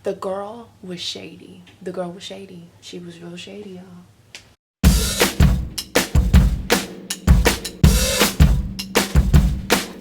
The girl was shady. The girl was shady. She was real shady, y'all.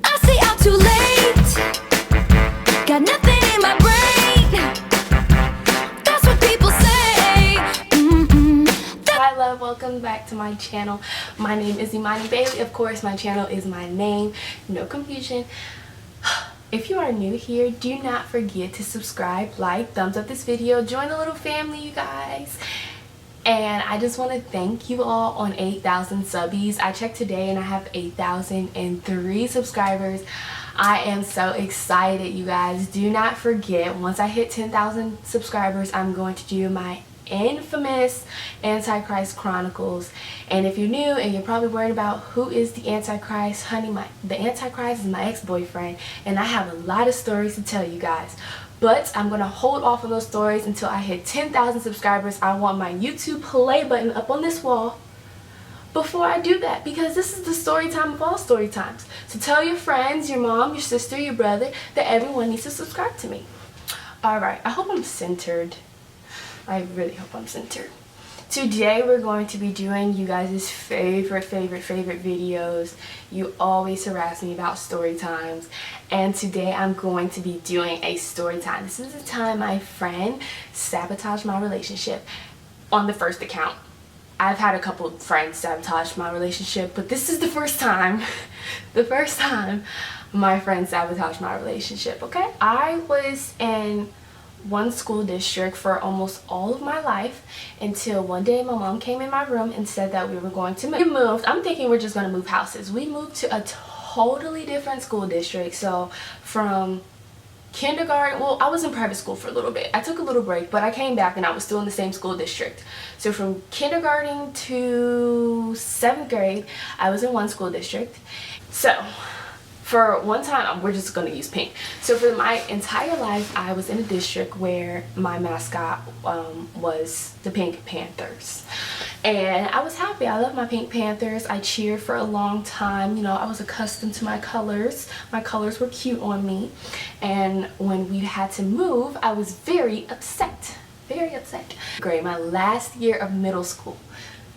I say I'm too late. Got nothing in my brain. That's what people say. Hi love, welcome back to my channel. My name is Imani Bailey. Of course, my channel is my name. No confusion. If you are new here, do not forget to subscribe, like, thumbs up this video, join the little family, you guys. And I just want to thank you all on 8,000 subbies. I checked today and I have 8,003 subscribers. I am so excited, you guys. Do not forget, once I hit 10,000 subscribers, I'm going to do my infamous Antichrist Chronicles. And if you're new and you're probably worried about who is the Antichrist, honey, the Antichrist is my ex-boyfriend, and I have a lot of stories to tell you guys. But I'm going to hold off on those stories until I hit 10,000 subscribers. I want my YouTube play button up on this wall before I do that, because this is the story time of all story times. So tell your friends, your mom, your sister, your brother, that everyone needs to subscribe to me. Alright, I hope I'm centered. I really hope I'm centered. Today we're going to be doing you guys' favorite videos. You always harass me about story times, and today I'm going to be doing a story time. This is the time my friend sabotaged my relationship on the first account. I've had a couple of friends sabotage my relationship, but this is the first time, my friend sabotaged my relationship, okay? I was in one school district for almost all of my life until one day my mom came in my room and said that we were going to move. We moved. I'm thinking we're just going to move houses. We moved to a totally different school district. So from kindergarten, well, I was in private school for a little bit. I took a little break, but I came back and I was still in the same school district. So from kindergarten to 7th grade, I was in one school district. So for one time, we're just going to use pink. So for my entire life, I was in a district where my mascot was the Pink Panthers. And I was happy. I love my Pink Panthers. I cheered for a long time. You know, I was accustomed to my colors. My colors were cute on me. And when we had to move, I was very upset. Very upset. Great. My last year of middle school.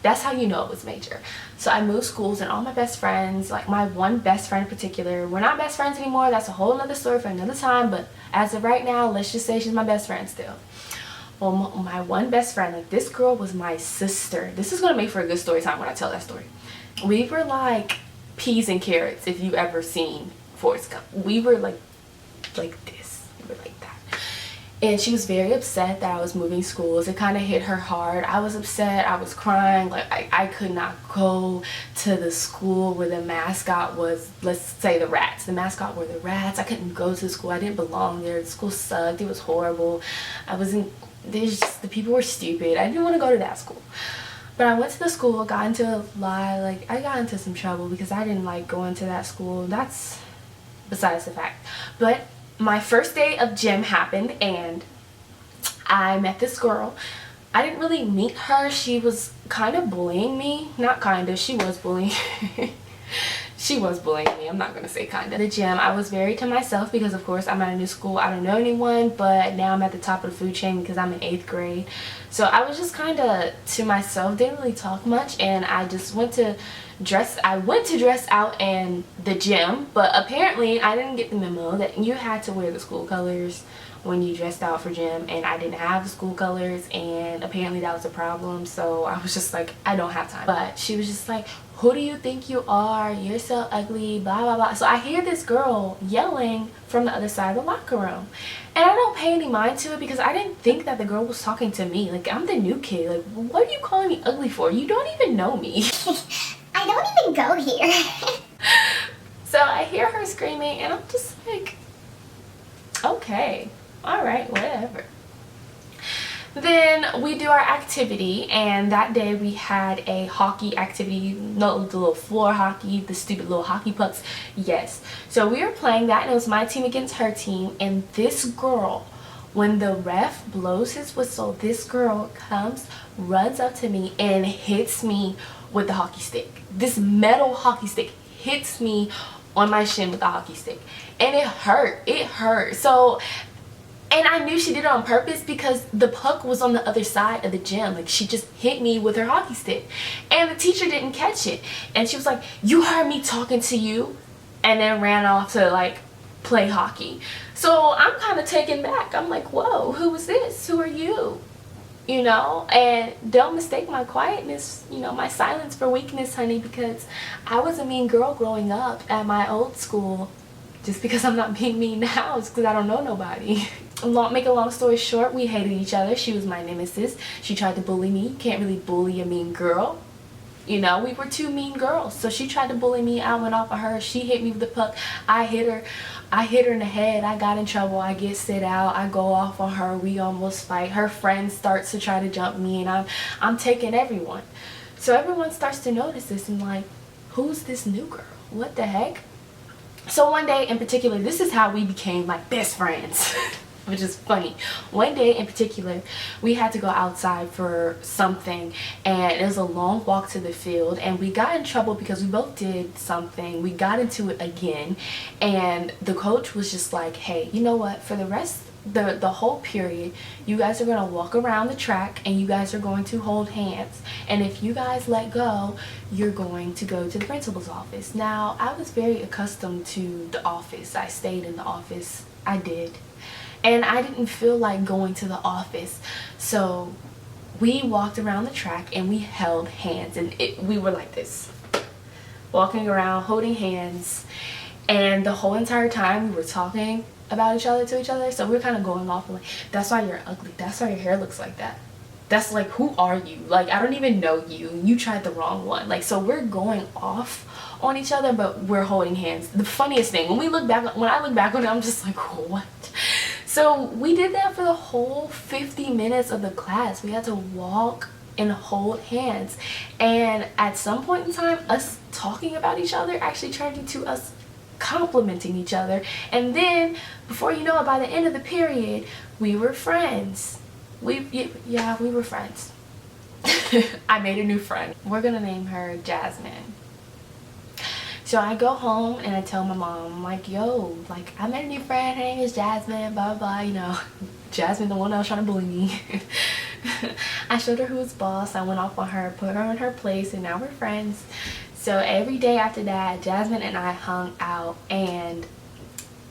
That's how you know it was major. So I moved schools, and all my best friends, like my one best friend in particular, we're not best friends anymore. That's a whole nother story for another time. But as of right now, let's just say she's my best friend still. Well, my one best friend, like this girl was my sister. This is going to make for a good story time when I tell that story. We were like peas and carrots, if you ever seen Forrest Gump. We were like this. We were like that. And she was very upset that I was moving schools. It kind of hit her hard. I was upset. I was crying. Like, I could not go to the school where the mascot was, let's say, the rats. The mascot were the rats. I couldn't go to the school. I didn't belong there. The school sucked. It was horrible. The people were stupid. I didn't want to go to that school. But I went to the school, got into a lie. Like, I got into some trouble because I didn't like going to that school. That's besides the fact. But my first day of gym happened, and I met this girl. I didn't really meet her. She was kind of bullying me. Not kind of. She was bullying. She was bullying me. I'm not going to say kind of. The gym, I was very to myself because, of course, I'm at a new school. I don't know anyone, but now I'm at the top of the food chain because I'm in 8th grade. So I was just kind of to myself. Didn't really talk much, and I just went to dress out in the gym, but apparently I didn't get the memo that you had to wear the school colors when you dressed out for gym, and I didn't have the school colors, and apparently that was a problem. So I was just like, I don't have time. But she was just like, who do you think you are? You're so ugly, blah blah blah. So I hear this girl yelling from the other side of the locker room, and I don't pay any mind to it because I didn't think that the girl was talking to me. Like, I'm the new kid. Like, what are you calling me ugly for? You don't even know me. I don't even go here. So I hear her screaming, and I'm just like, okay, alright, whatever. Then we do our activity, and that day we had a hockey activity, no, the little floor hockey, the stupid little hockey pucks. Yes. So we were playing that, and it was my team against her team, and this girl, when the ref blows his whistle, this girl comes, runs up to me, and hits me with the hockey stick. This metal hockey stick hits me on my shin with the hockey stick, and it hurt. So And I knew she did it on purpose because the puck was on the other side of the gym. Like, she just hit me with her hockey stick. And the teacher didn't catch it. And she was like, "You heard me talking to you," and then ran off to, like, play hockey. So I'm kind of taken back. I'm like, whoa, who is this? Who are you? You know? And don't mistake my quietness, you know, my silence for weakness, honey, because I was a mean girl growing up at my old school. Just because I'm not being mean now is because I don't know nobody. Make a long story short, we hated each other. She was my nemesis. She tried to bully me. Can't really bully a mean girl. You know, we were two mean girls. So she tried to bully me. I went off of her. She hit me with the puck. I hit her. I hit her in the head. I got in trouble. I get sit out. I go off on her. We almost fight. Her friend starts to try to jump me, and I'm taking everyone. So everyone starts to notice this and like, who's this new girl? What the heck? So one day in particular, this is how we became like best friends. Which is funny. One day in particular, we had to go outside for something, and it was a long walk to the field, and we got in trouble because we both did something. We got into it again, and the coach was just like, "Hey, you know what, for the rest the whole period, you guys are going to walk around the track and you guys are going to hold hands, and if you guys let go, you're going to go to the principal's office." Now, I was very accustomed to the office. I stayed in the office. I did. And I didn't feel like going to the office. So we walked around the track and we held hands, and we were like this, walking around holding hands, and the whole entire time we were talking about each other to each other. So we were kind of going off like, "That's why you're ugly. That's why your hair looks like that. That's like, who are you? Like, I don't even know you. You tried the wrong one." Like, so we're going off on each other, but we're holding hands. The funniest thing, when I look back on it, I'm just like, what? So we did that for the whole 50 minutes of the class. We had to walk and hold hands. And at some point in time, us talking about each other actually turned into us complimenting each other. And then, before you know it, by the end of the period, we were friends. We were friends. I made a new friend. We're gonna name her Jasmine. So I go home and I tell my mom, I'm like, "Yo, like, I met a new friend, her name is Jasmine, blah, blah, you know." Jasmine, the one that was trying to bully me. I showed her who was boss. I went off on her, put her in her place, and now we're friends. So every day after that, Jasmine and I hung out, and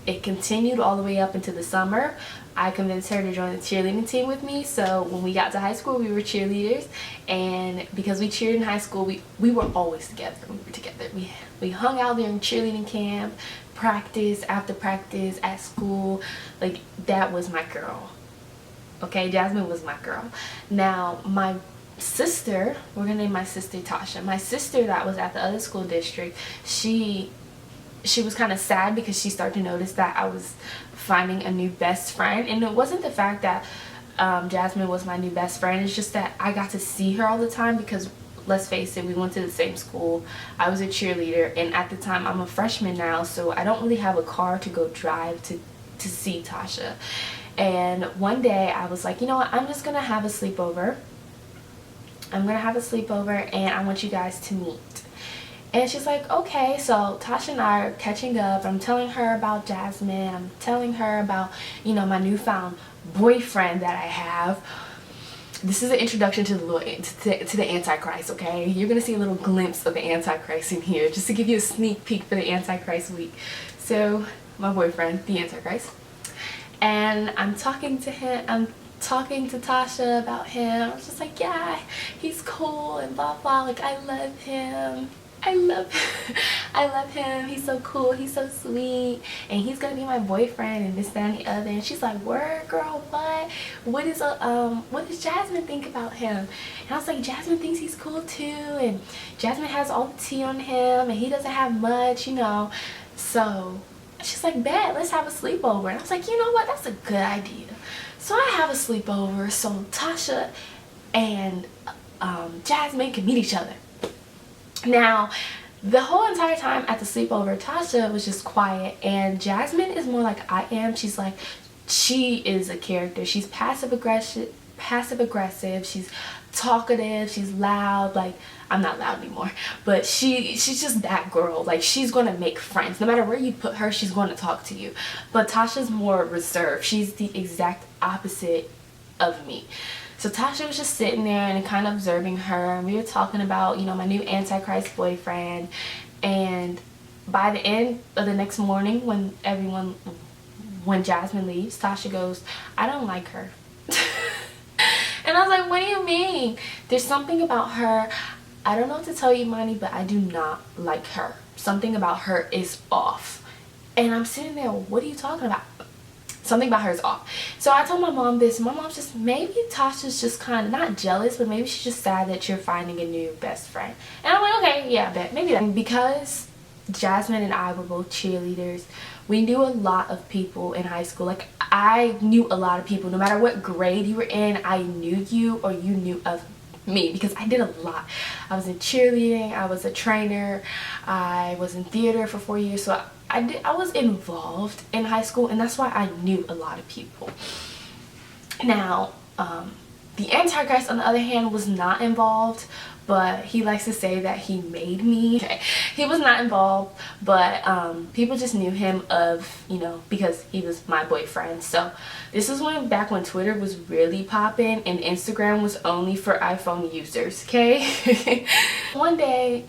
it continued all the way up into the summer. I convinced her to join the cheerleading team with me. So when we got to high school, we were cheerleaders, and because we cheered in high school, we were always together. We were together. We hung out during cheerleading camp, practice, after practice, at school. Like, that was my girl. Okay, Jasmine was my girl. Now, my sister, we're gonna name my sister Tasha. My sister that was at the other school district, she was kind of sad because she started to notice that I was finding a new best friend. And it wasn't the fact that Jasmine was my new best friend. It's just that I got to see her all the time because, let's face it, we went to the same school. I was a cheerleader, and at the time, I'm a freshman now, so I don't really have a car to go drive to see Tasha. And one day I was like, you know what, I'm just gonna have a sleepover. I'm gonna have a sleepover and I want you guys to meet. And she's like, okay. So Tasha and I are catching up. I'm telling her about Jasmine. I'm telling her about, you know, my newfound boyfriend that I have. This is an introduction to the Antichrist, okay? You're gonna see a little glimpse of the Antichrist in here, just to give you a sneak peek for the Antichrist week. So, my boyfriend, the Antichrist. And I'm talking to him, I'm talking to Tasha about him. I was just like, yeah, he's cool and blah blah, like, I love him. I love him. He's so cool. He's so sweet. And he's gonna be my boyfriend and this, that, and the other. And she's like, word, girl, what? What does Jasmine think about him? And I was like, Jasmine thinks he's cool too. And Jasmine has all the tea on him and he doesn't have much, you know. So she's like, bet, let's have a sleepover. And I was like, you know what? That's a good idea. So I have a sleepover so Tasha and Jasmine can meet each other. Now, the whole entire time at the sleepover, Tasha was just quiet, and Jasmine is more like I am. She is a character. She's passive aggressive. passive aggressive, she's talkative, she's loud. Like, I'm not loud anymore, but she's just that girl. Like, she's gonna make friends no matter where you put her. She's going to talk to you. But Tasha's more reserved. She's the exact opposite of me. So Tasha was just sitting there and kind of observing her, and we were talking about, you know, my new Antichrist boyfriend. And by the end of the next morning, when Jasmine leaves, Tasha goes, I don't like her. And I was like, what do you mean? There's something about her. I don't know what to tell you, Imani, but I do not like her. Something about her is off. And I'm sitting there, what are you talking about? Something about her is off. So I told my mom this. My mom's just, maybe Tasha's just kind of not jealous, but maybe she's just sad that you're finding a new best friend. And I'm like, okay, yeah, I bet. Maybe that. Because Jasmine and I were both cheerleaders, we knew a lot of people in high school. Like, I knew a lot of people. No matter what grade you were in, I knew you or you knew of me, because I did a lot. I was in cheerleading, I was a trainer, I was in theater for 4 years. So I was involved in high school, and that's why I knew a lot of people. Now, the Antichrist, on the other hand, was not involved, but he likes to say that he made me. Okay. He was not involved, but people just knew him of, you know, because he was my boyfriend. So this is back when Twitter was really popping and Instagram was only for iPhone users, okay? One day,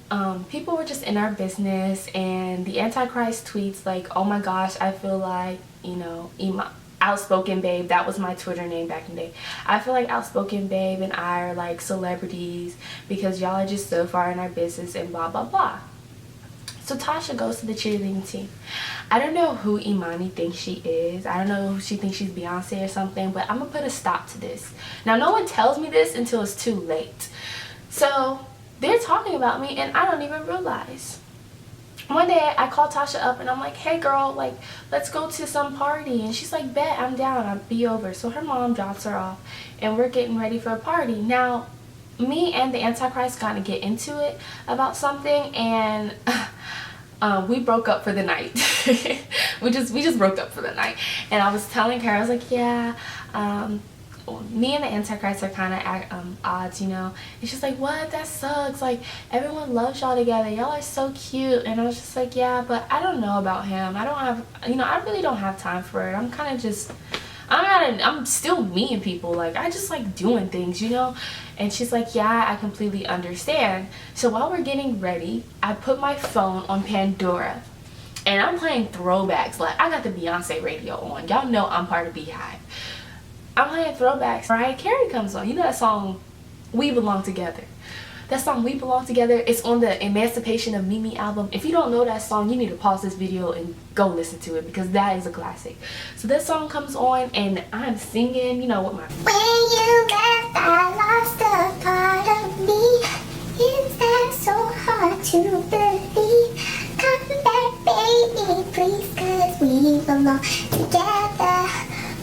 people were just in our business, and the Antichrist tweets like, oh my gosh, I feel like, you know, Outspoken Babe, that was my Twitter name back in the day. I feel like Outspoken Babe and I are like celebrities because y'all are just so far in our business and blah blah blah. So Tasha goes to the cheerleading team. I don't know who Imani thinks she is. I don't know if she thinks she's Beyonce or something, but I'm gonna put a stop to this. Now, no one tells me this until it's too late. So they're talking about me and I don't even realize. One day I called Tasha up and I'm like, hey girl, like, let's go to some party. And she's like, bet, I'm down, I'll be over. So her mom drops her off and we're getting ready for a party. Now, me and the Antichrist kind of get into it about something, and we broke up for the night. we just broke up for the night. And I was telling her, I was like, yeah, me and the Antichrist are kind of odds, you know. And she's like, what? That sucks. Like, everyone loves y'all together. Y'all are so cute. And I was just like, yeah, but I don't know about him. I don't have, you know, I really don't have time for it. I'm kind of just, I'm still meeting people. Like, I just like doing things, you know. And she's like, yeah, I completely understand. So while we're getting ready, I put my phone on Pandora. And I'm playing throwbacks. Like, I got the Beyonce radio on. Y'all know I'm part of Beehive. I'm playing throwbacks. Mariah Carey comes on. You know that song, We Belong Together. That song, We Belong Together, is on the Emancipation of Mimi album. If you don't know that song, you need to pause this video and go listen to it, because that is a classic. So this song comes on and I'm singing, you know, with my... When you left, I lost a part of me. Is that so hard to believe? Come back, baby, please, 'cause we belong together.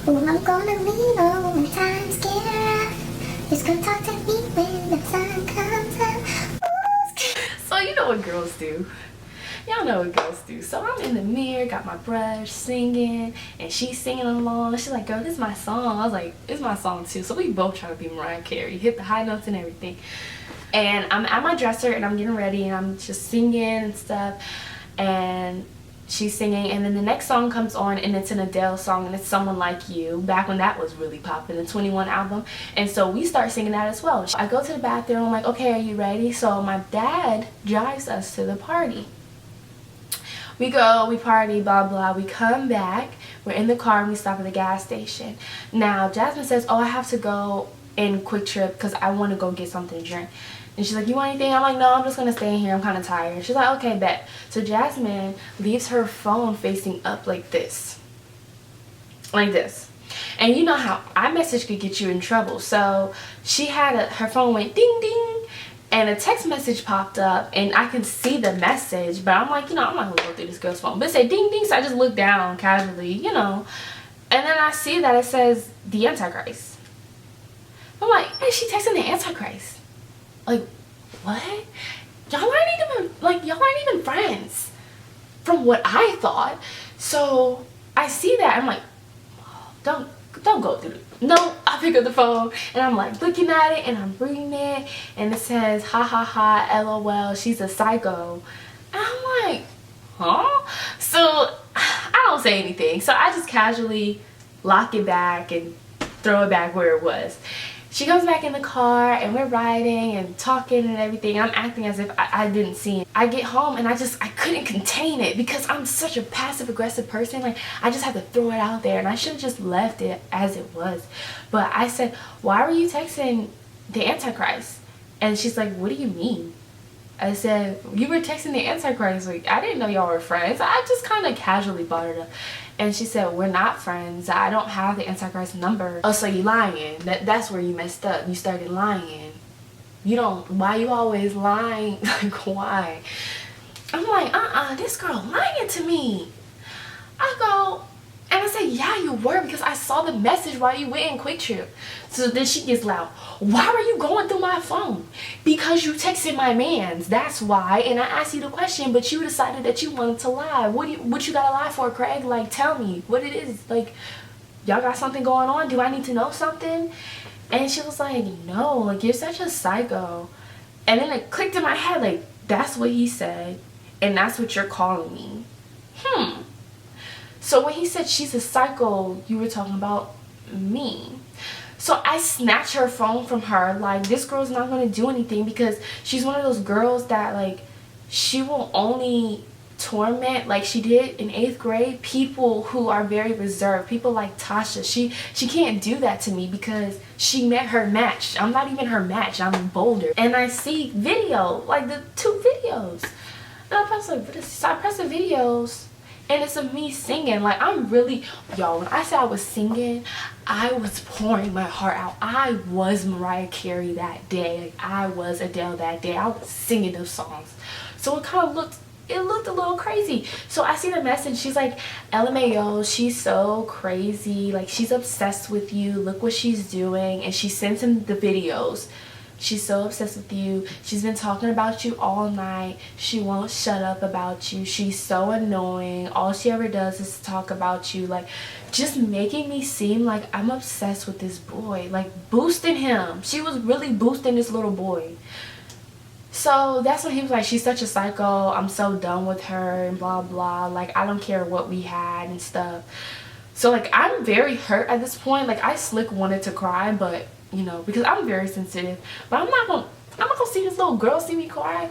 Who I'm gonna lean on when times get rough. Just gonna talk to me when the sun comes up. So you know what girls do. Y'all know what girls do. So I'm in the mirror, got my brush, singing, and she's singing along. She's like, girl, this is my song. I was like, it's my song too. So we both try to be Mariah Carey, hit the high notes and everything. And I'm at my dresser and I'm getting ready and I'm just singing and stuff. And she's singing, and then the next song comes on and it's an Adele song, and it's Someone Like You, back when that was really popping, the 21 album. And so we start singing that as well. I go to the bathroom, I'm like, okay, are you ready? So my dad drives us to the party. We go, we party, blah blah, we come back, we're in the car and we stop at the gas station. Now Jasmine says, oh, I have to go in Quick Trip because I want to go get something to drink. And she's like, you want anything? I'm like, no, I'm just going to stay in here. I'm kind of tired. She's like, okay, bet. So Jasmine leaves her phone facing up like this. Like this. And you know how iMessage could get you in trouble. So she had her phone went ding ding. And a text message popped up. And I can see the message. But I'm like, you know, I'm not going to go through this girl's phone. But it said ding ding. So I just looked down casually, you know. And then I see that it says the Antichrist. I'm like, hey, she texting the Antichrist. Like, what? Y'all aren't even friends, from what I thought. So I see that, I'm like, oh, don't go through it. No, I pick up the phone and I'm like looking at it and I'm reading it, and it says ha ha ha LOL, she's a psycho. And I'm like, huh? So I don't say anything. So I just casually lock it back and throw it back where it was. She comes back in the car and we're riding and talking and everything. I'm acting as if I didn't see it. I get home and I couldn't contain it because I'm such a passive aggressive person. Like, I just had to throw it out there, and I should have just left it as it was. But I said, why were you texting the Antichrist? And she's like, what do you mean? I said, you were texting the Antichrist. Like, I didn't know y'all were friends. I just kind of casually brought it up. And she said, we're not friends. I don't have the Antichrist number. Oh, so you lying. That's where you messed up. You started lying. You don't, why you always lying? Like, why? I'm like, this girl lying to me. I go, and I said, yeah, you were, because I saw the message while you went in Quick Trip. So then she gets loud. Why were you going through my phone? Because you texted my mans. That's why. And I asked you the question, but you decided that you wanted to lie. What you gotta lie for, Craig? Like, tell me what it is. Like, y'all got something going on? Do I need to know something? And she was like, no, like, you're such a psycho. And then it clicked in my head, like, that's what he said, and that's what you're calling me. So when he said she's a psycho, you were talking about me. So I snatched her phone from her. Like, this girl's not going to do anything, because she's one of those girls that, like, she will only torment, like she did in 8th grade, people who are very reserved. People like Tasha. She can't do that to me because she met her match. I'm not even her match. I'm bolder. And I see video, like the 2 videos. And I press like, so I press the videos, and it's of me singing. Like, I'm really, y'all, when I said I was singing, I was pouring my heart out. I was Mariah Carey that day. Like, I was Adele that day. I was singing those songs. So it kind of looked a little crazy. So I see the message. She's like, LMAO, she's so crazy. Like, she's obsessed with you. Look what she's doing. And she sends him the videos. She's so obsessed with you. She's been talking about you all night. She won't shut up about you. She's so annoying. All she ever does is talk about you. Like, just making me seem like I'm obsessed with this boy. Like, boosting him. She was really boosting this little boy. So that's when he was like, she's such a psycho. I'm so done with her and blah, blah. Like, I don't care what we had and stuff. So, like, I'm very hurt at this point. Like, I slick wanted to cry, but, you know, because I'm very sensitive. But I'm not gonna see this little girl see me cry.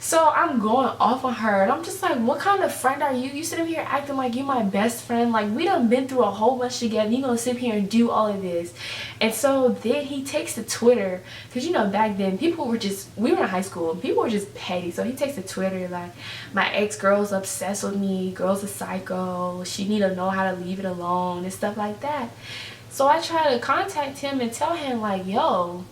So I'm going off on her, and I'm just like, what kind of friend are you? You sitting here acting like you my best friend. Like, we done been through a whole bunch together. You gonna sit here and do all of this? And so then he takes to Twitter, because, you know, back then people were just, we were in high school and people were just petty. So he takes to Twitter like, my ex-girl's obsessed with me, girl's a psycho, she need to know how to leave it alone and stuff like that. So I try to contact him and tell him, like, yo,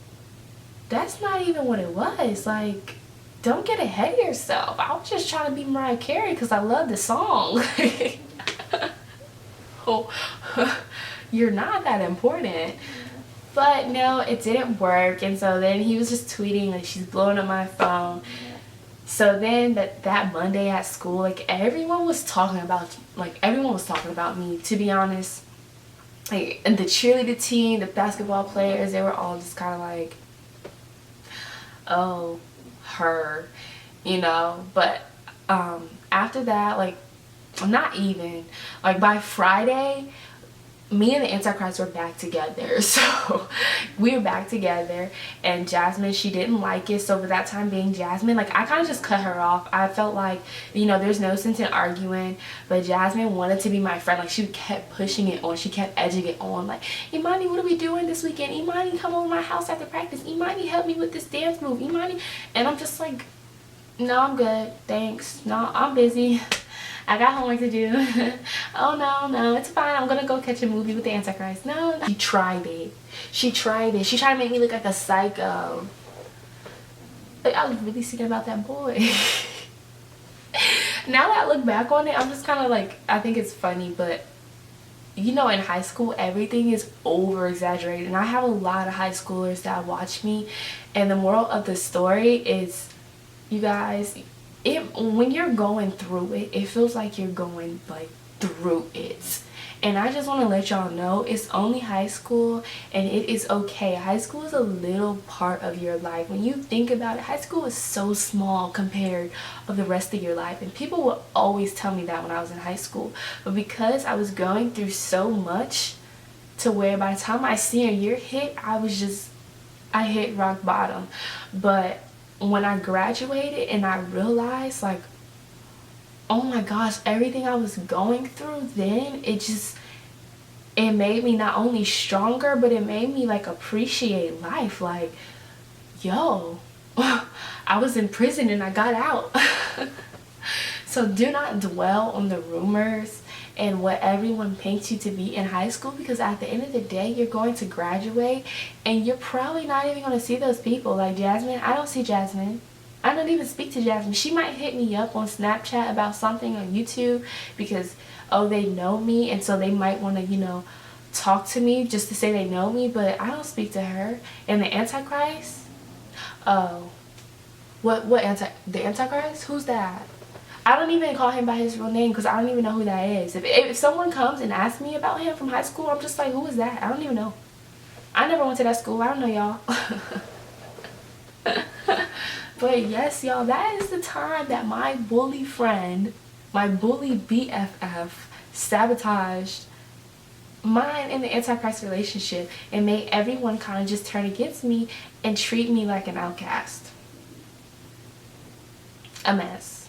that's not even what it was. Like, don't get ahead of yourself. I was just trying to be Mariah Carey because I love the song. Oh, you're not that important. But no, it didn't work. And so then he was just tweeting like, she's blowing up my phone. So then that Monday at school, like, everyone was talking about me, to be honest. Like, and the cheerleader team, the basketball players, they were all just kind of like, oh, her, you know. But after that, like, not even, like, by Friday, me and the Antichrist were back together. So we were back together, and Jasmine, she didn't like it. So for that time being, Jasmine, like, I kind of just cut her off. I felt like, you know, there's no sense in arguing, but Jasmine wanted to be my friend. Like, she kept pushing it on, she kept edging it on, like, Imani, what are we doing this weekend? Imani, come over to my house after practice. Imani, help me with this dance move. Imani. And I'm just like, no, I'm good, thanks. No, I'm busy, I got homework to do. Oh, no, it's fine. I'm gonna go catch a movie with the Antichrist. No. She tried it. She tried to make me look like a psycho. Like, I was really thinking about that boy. Now that I look back on it, I'm just kind of like, I think it's funny, but, you know, in high school, everything is over exaggerated. And I have a lot of high schoolers that watch me, and the moral of the story is, you guys, when you're going through it, it feels like you're going, like, through it. And I just want to let y'all know it's only high school and it is okay. High school is a little part of your life. When you think about it, high school is so small compared to the rest of your life. And people will always tell me that when I was in high school. But because I was going through so much to where by the time my senior year hit, I hit rock bottom. But when I graduated and I realized, like, oh my gosh, everything I was going through then, it made me not only stronger, but it made me like appreciate life. Like, yo, I was in prison and I got out. So do not dwell on the rumors and what everyone paints you to be in high school, because at the end of the day, you're going to graduate and you're probably not even going to see those people. Like Jasmine, I don't see Jasmine. I don't even speak to Jasmine. She might hit me up on Snapchat about something on YouTube because, oh, they know me, and so they might want to, you know, talk to me just to say they know me, but I don't speak to her. And the Antichrist? Oh. The Antichrist? Who's that? I don't even call him by his real name because I don't even know who that is. If someone comes and asks me about him from high school, I'm just like, who is that? I don't even know. I never went to that school. I don't know y'all. But yes, y'all, that is the time that my bully friend, my bully BFF, sabotaged mine and the Antichrist relationship and made everyone kind of just turn against me and treat me like an outcast. A mess.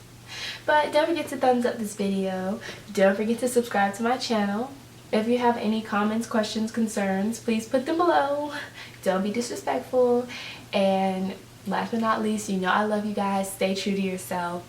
But don't forget to thumbs up this video. Don't forget to subscribe to my channel. If you have any comments, questions, concerns, please put them below. Don't be disrespectful. And last but not least, you know I love you guys. Stay true to yourself.